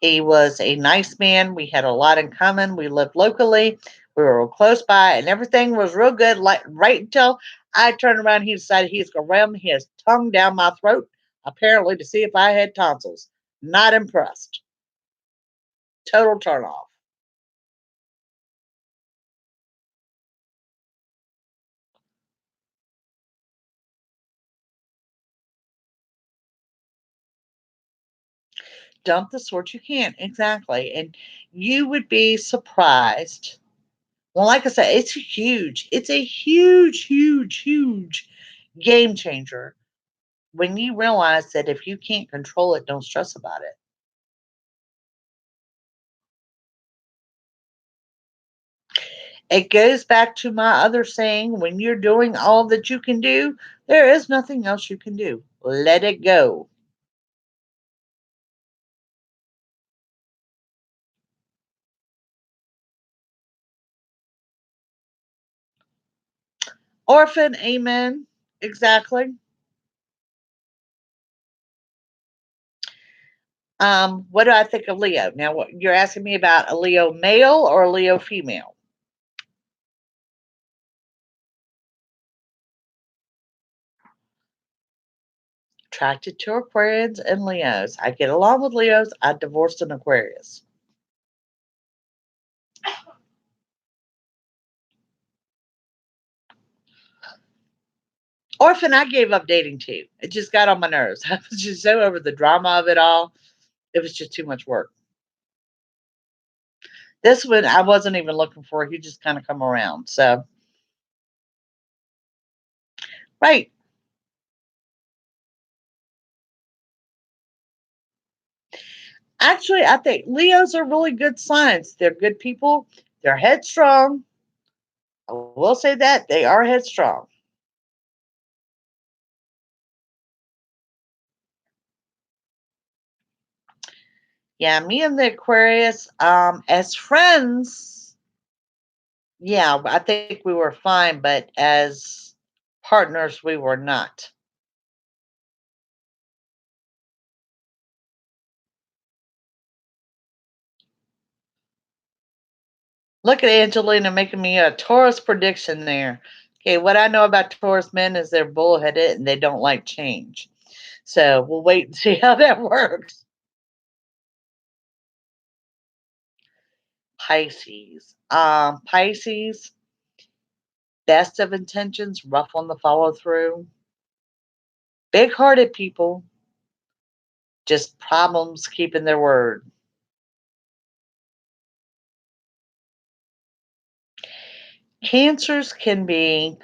He was a nice man. We had a lot in common. We lived locally. We were close by, and everything was real good. Like right until I turned around, he decided he's going to ram his tongue down my throat, apparently to see if I had tonsils. Not impressed. Total turn off. Dump the sort you can. Exactly. And you would be surprised. Well, like I said, it's a huge game changer when you realize that if you can't control it, don't stress about it. It goes back to my other saying, when you're doing all that you can do, there is nothing else you can do. Let it go. Orphan, amen. Exactly. What do I think of Leo? Now, what you're asking me about, a Leo male or a Leo female? Attracted to Aquarians and Leos. I get along with Leos. I divorced an Aquarius. Orphan, I gave up dating too. It just got on my nerves. I was just so over the drama of it all. It was just too much work. This one I wasn't even looking for. He just kind of come around. So, right. Actually, I think Leos are really good signs. They're good people. They're headstrong. I will say that they are headstrong. Yeah, me and the Aquarius, as friends, yeah, I think we were fine, but as partners, we were not. Look at Angelina making me a Taurus prediction there. Okay, what I know about Taurus men is they're bullheaded and they don't like change. So we'll wait and see how that works. Pisces. Pisces, best of intentions, rough on the follow through. Big hearted people, just problems keeping their word. Cancers can be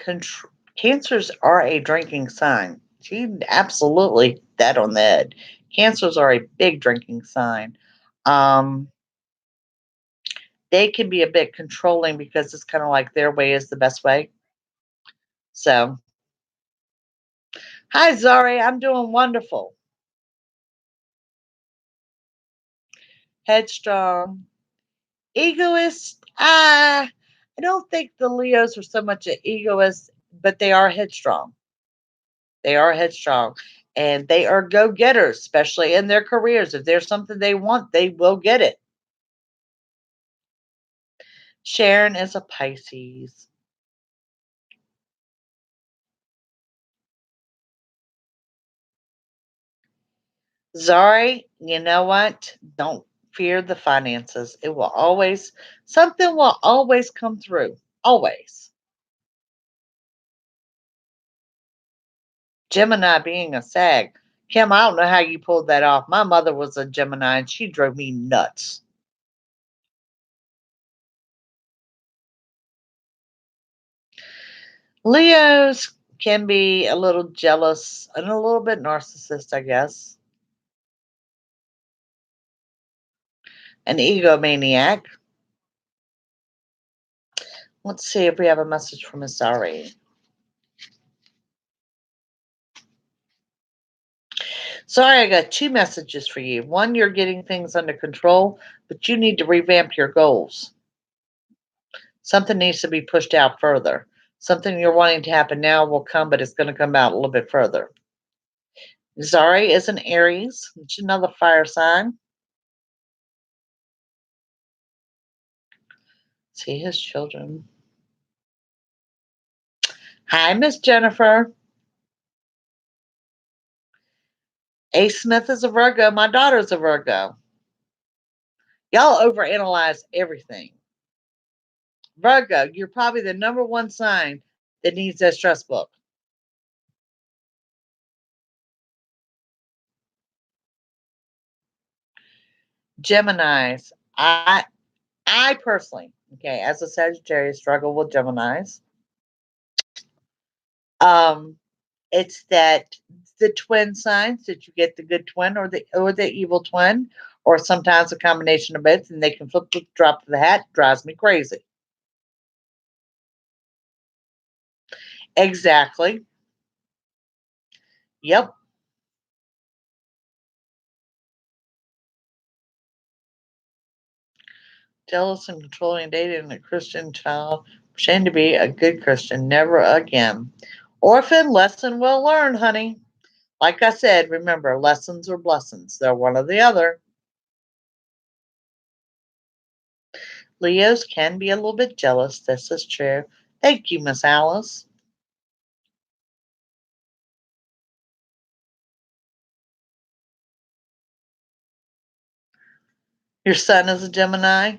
cancers are a drinking sign. She absolutely that on the head. Cancers are a big drinking sign. Um, they can be a bit controlling because it's kind of like their way is the best way. So, hi Zari, I'm doing wonderful. Headstrong, egoist. I don't think the Leos are so much an egoist, but they are headstrong. They are headstrong and they are go getters, especially in their careers. If there's something they want, they will get it. Sharon is a Pisces. Zari, you know what? Don't fear the finances. It will always, something will always come through. Always. Gemini being a Sag. Kim, I don't know how you pulled that off. My mother was a Gemini and she drove me nuts. Leos can be a little jealous and a little bit narcissist, I guess. An egomaniac. Let's see if we have a message from Miss Zari. Sorry, I got two messages for you. One, you're getting things under control, but you need to revamp your goals. Something needs to be pushed out further. Something you're wanting to happen now will come, but it's going to come out a little bit further. Zari is an Aries, which is another fire sign. See his children. Hi, Miss Jennifer. A. Smith is a Virgo. My daughter's a Virgo. Y'all overanalyze everything. Virgo, you're probably the number one sign that needs that stress book. Geminis. I personally, okay, as a Sagittarius, struggle with Geminis. Um, it's that the twin signs that you get the good twin or the evil twin, or sometimes a combination of both, and they can flip the drop of the hat. Drives me crazy. Exactly. Yep. Jealous and controlling, dating a Christian child, pretend to be a good Christian. Never again. Orphan, lesson well learned, honey. Like I said, remember, lessons are blessings. They're one or the other. Leos can be a little bit jealous. This is true. Thank you, Miss Alice. Your son is a Gemini.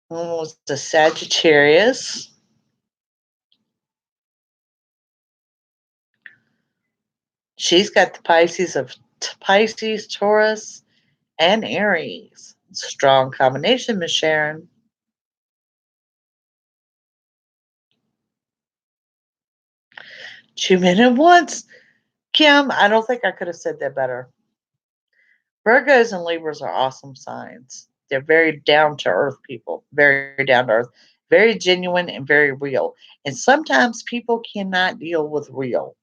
One was a Sagittarius. She's got the Pisces, Taurus, and Aries. Strong combination, Miss Sharon. 2 men at once. Kim, I don't think I could have said that better. Virgos and Libras are awesome signs. They're very down to earth people, very down to earth, very genuine and very real. And sometimes people cannot deal with real.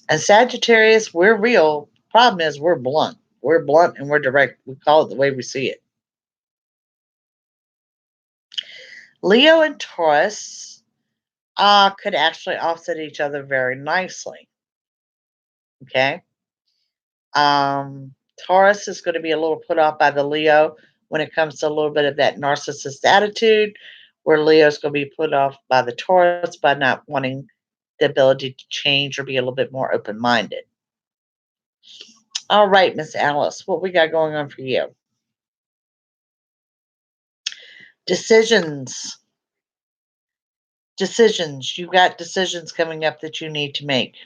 And Sagittarius, we're real. Problem is, we're blunt. We're blunt and we're direct. We call it the way we see it. Leo and Taurus could actually offset each other very nicely. Okay. Taurus is going to be a little put off by the Leo when it comes to a little bit of that narcissist attitude, where Leo's going to be put off by the Taurus by not wanting the ability to change or be a little bit more open minded. All right, Miss Alice, what we got going on for you? Decisions. Decisions. You've got decisions coming up that you need to make.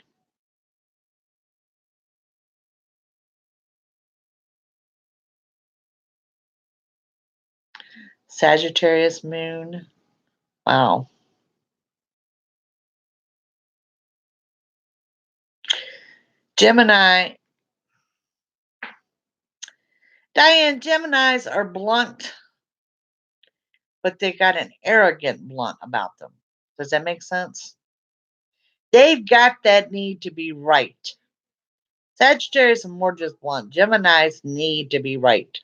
Sagittarius moon. Wow. Gemini. Diane, Geminis are blunt, but they got an arrogant blunt about them. Does that make sense? They've got that need to be right. Sagittarius are more just blunt. Geminis need to be right.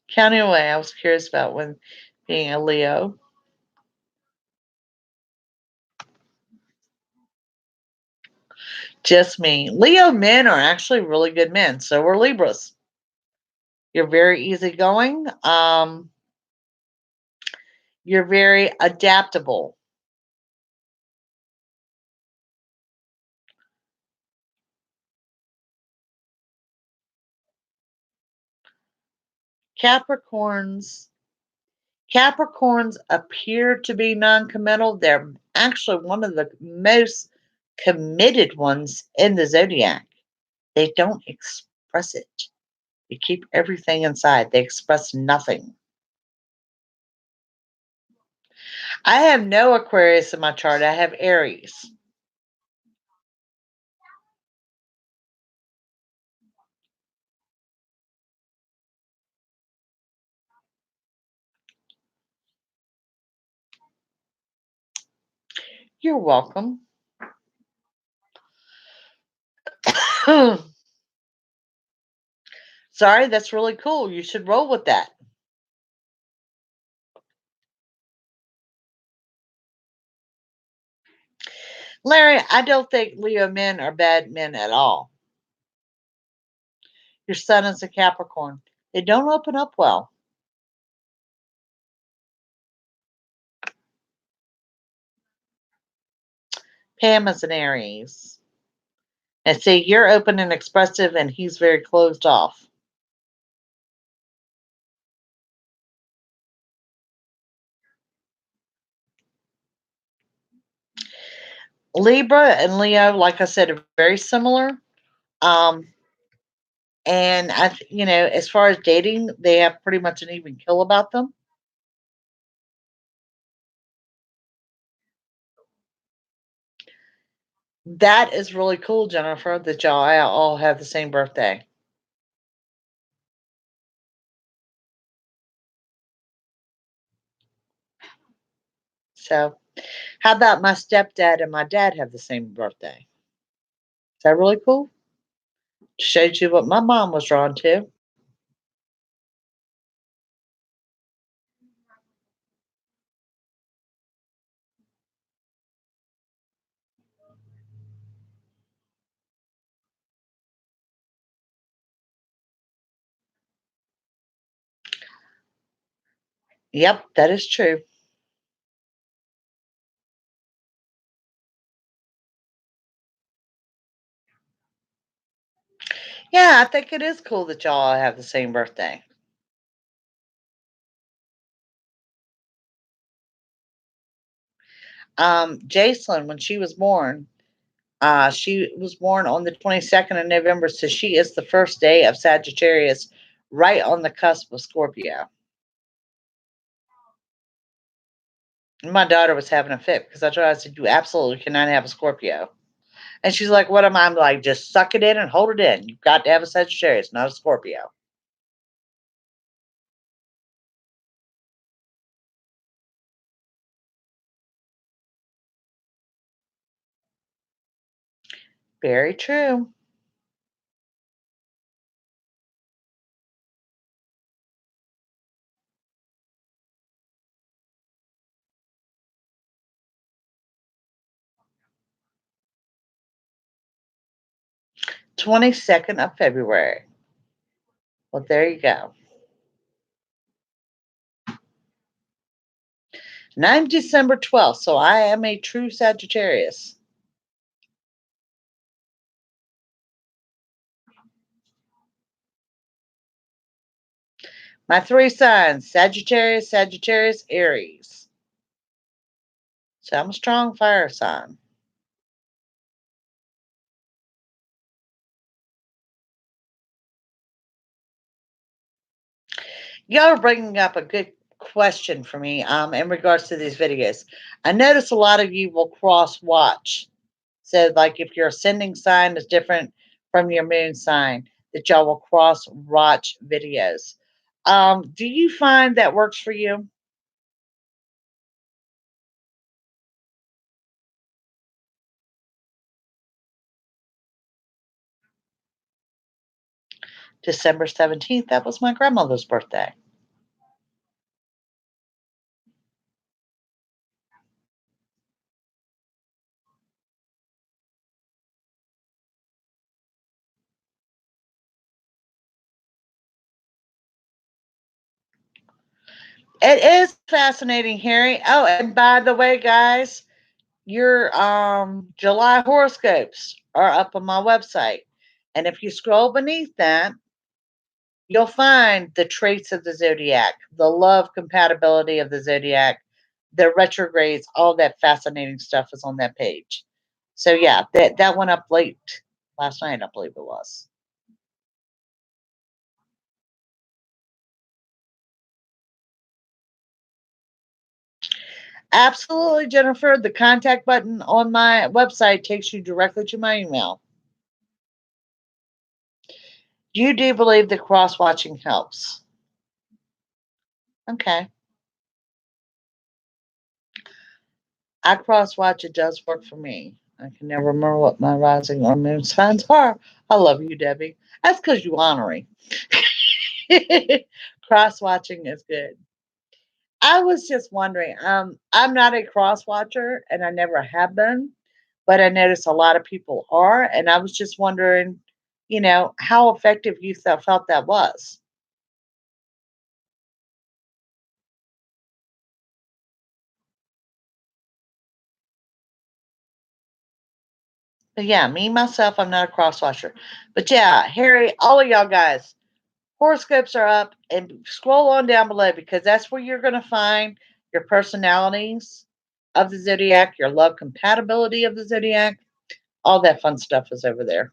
Counting away, I was curious about when being a Leo. Just me. Leo men are actually really good men. So are Libras. You're very easygoing. You're very adaptable. Capricorns. Capricorns appear to be non-committal. They're actually one of the most committed ones in the zodiac. They don't express it. They keep everything inside. They express nothing. I have no Aquarius in my chart. I have Aries. You're welcome. Sorry, that's really cool. You should roll with that. Larry, I don't think Leo men are bad men at all. Your sun is a Capricorn. They don't open up well. Pam is an Aries. And see, you're open and expressive, and he's very closed off. Libra and Leo, like I said, are very similar. Um, and as far as dating, they have pretty much an even kill about them. That is really cool, Jennifer, that y'all all have the same birthday. So, how about my stepdad and my dad have the same birthday? Is that really cool? Showed you what my mom was drawn to. Yep, that is true. Yeah, I think it is cool that y'all have the same birthday. Jacelyn, when she was born on the 22nd of November, so she is the first day of Sagittarius, right on the cusp of Scorpio. And my daughter was having a fit because I said, "You absolutely cannot have a Scorpio." And she's like, "What am I?" I'm like, "Just suck it in and hold it in. You've got to have a Sagittarius, not a Scorpio." Very true. 22nd of February. Well, there you go. And I'm December 12th, so I am a true Sagittarius. My three signs: Sagittarius, Sagittarius, Aries. So I'm a strong fire sign. Y'all are bringing up a good question for me in regards to these videos. I notice a lot of you will cross watch. So, like if your ascending sign is different from your moon sign, that y'all will cross watch videos. Do you find that works for you? December 17th, that was my grandmother's birthday. It is fascinating, Harry. Oh, and by the way, guys, your July horoscopes are up on my website. And if you scroll beneath that, you'll find the traits of the zodiac, the love compatibility of the zodiac, the retrogrades, all that fascinating stuff is on that page. So yeah, that went up late last night, I believe it was. Absolutely, Jennifer. The contact button on my website takes you directly to my email. You do believe that cross watching helps. Okay. I cross watch, it does work for me. I can never remember what my rising or moon signs are. I love you, Debbie. That's because you honorary. Cross watching is good. I was just wondering, I'm not a cross watcher and I never have been, but I notice a lot of people are, and I was just wondering, how effective you felt that was. But yeah, me myself, I'm not a cross watcher. But yeah, Harry, all of y'all guys, horoscopes are up and scroll on down below because that's where you're going to find your personalities. of the zodiac, your love compatibility of the zodiac, all that fun stuff is over there.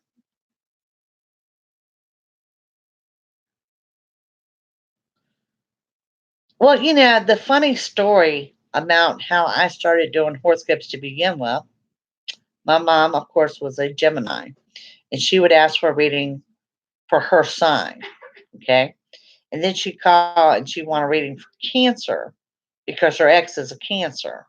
Well, the funny story about how I started doing horoscopes to begin with, my mom, of course, was a Gemini, and she would ask for a reading for her sign. Okay. And then she called and she wanted a reading for Cancer because her ex is a Cancer.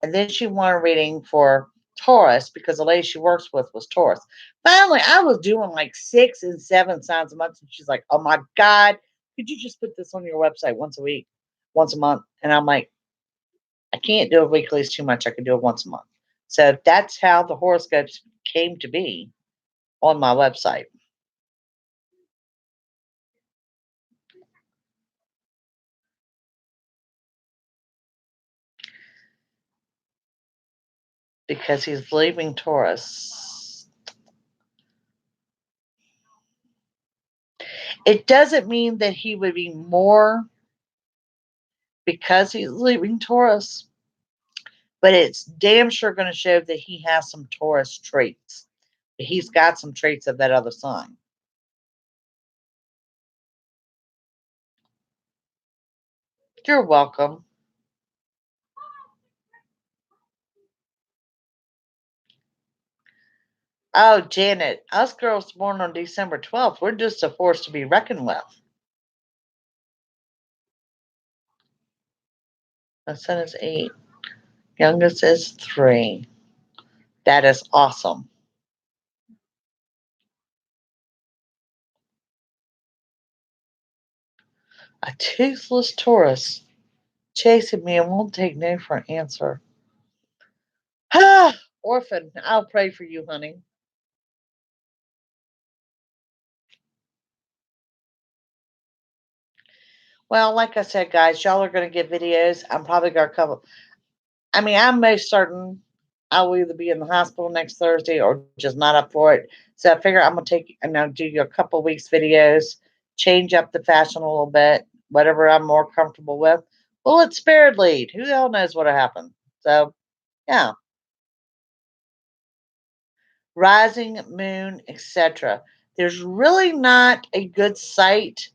And then she wanted a reading for Taurus because the lady she works with was Taurus. Finally, I was doing like 6 and 7 signs a month. And she's like, oh my God, could you just put this on your website once a week, once a month? And I'm like, I can't do it weekly. It's too much. I can do it once a month. So that's how the horoscopes came to be on my website because he's leaving Taurus. It doesn't mean that he would be more because he's leaving Taurus, but it's damn sure going to show that he has some Taurus traits. He's got some traits of that other sign. You're welcome. Oh, Janet, us girls born on December 12th, we're just a force to be reckoned with. My son is 8, youngest is 3. That is awesome. A toothless Taurus chasing me and won't take no for an answer. Ah, orphan, I'll pray for you, honey. Well, like I said, guys, y'all are going to get videos. I'm probably going to cover. I mean, I'm most certain I will either be in the hospital next Thursday or just not up for it. So I figure I'm going to take and I'll do you a couple weeks videos, change up the fashion a little bit, whatever I'm more comfortable with. Well, it's spirit lead. Who the hell knows what'll happen? So, yeah. Rising moon, etc. There's really not a good site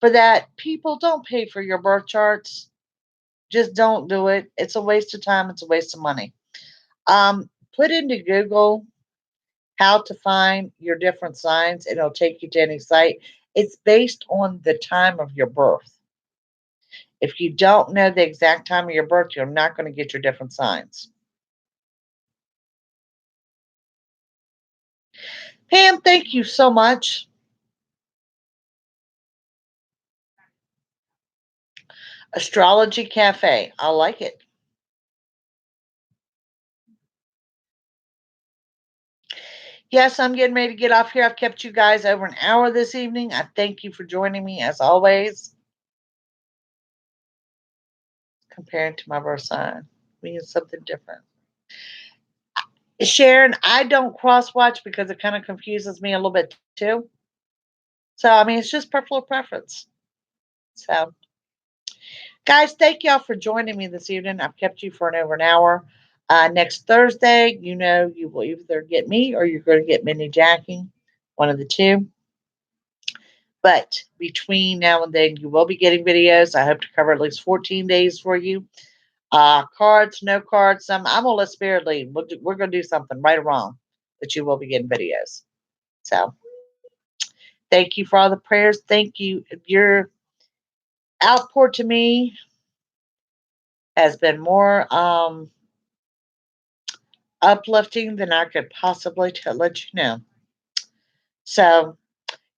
for that. People don't pay for your birth charts. Just don't do it. It's a waste of time. It's a waste of money. Put into Google how to find your different signs, and it'll take you to any site. It's based on the time of your birth. If you don't know the exact time of your birth, you're not going to get your different signs. Pam, thank you so much. Astrology Cafe. I like it. Yes, I'm getting ready to get off here. I've kept you guys over an hour this evening. I thank you for joining me as always. Comparing to my birth sign means something different. Sharon, I don't cross watch because it kind of confuses me a little bit too. So, I mean, it's just personal preference. So, guys, thank y'all for joining me this evening. I've kept you for over an hour. Next Thursday, you will either get me or you're going to get Minnie Jackie, one of the two. But between now and then, you will be getting videos. I hope to cover at least 14 days for you. Cards, no cards. I'm gonna let Spirit lead. We're gonna do something right or wrong, but you will be getting videos. So thank you for all the prayers. Thank you. Your outpour to me has been more uplifting than I could possibly let you know. So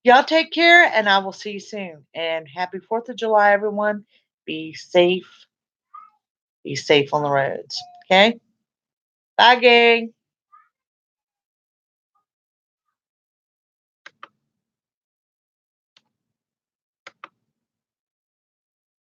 y'all take care, and I will see you soon. And happy 4th of July, everyone. Be safe. Be safe on the roads. Okay. Bye, gang.